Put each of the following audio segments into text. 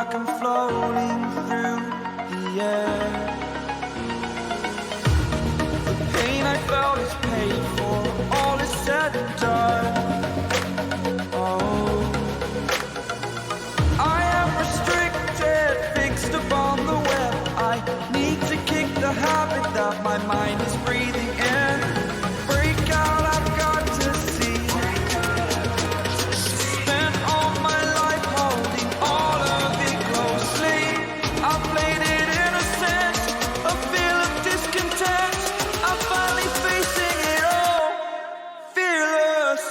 like I'm floating through the air. The pain I felt is paid for, all is said and done. Oh, I am restricted, fixed upon the web. I need to kick the habit that my mind is breathing in. Break out, I've got to see. Spent all my life holding all of it closely. I played it innocent, a feel of discontent. I'm finally facing it all, fearless.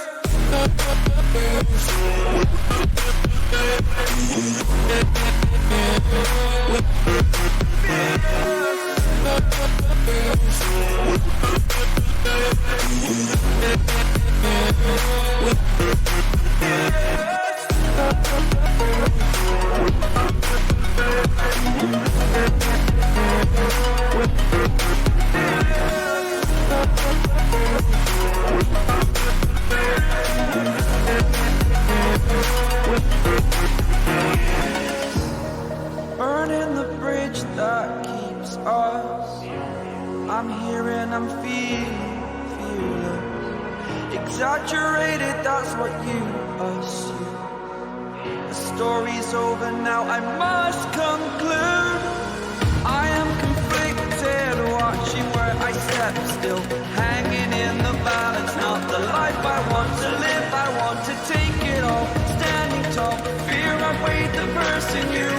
Burning the bridge that keeps us. I'm here and I'm fearless. Exaggerated, that's what you assume. The story's over now, I must conclude. I am conflicted, watching where I step still, hanging in the balance. Not the life I want to live, I want to take it all. Standing tall, fear I weighed the person you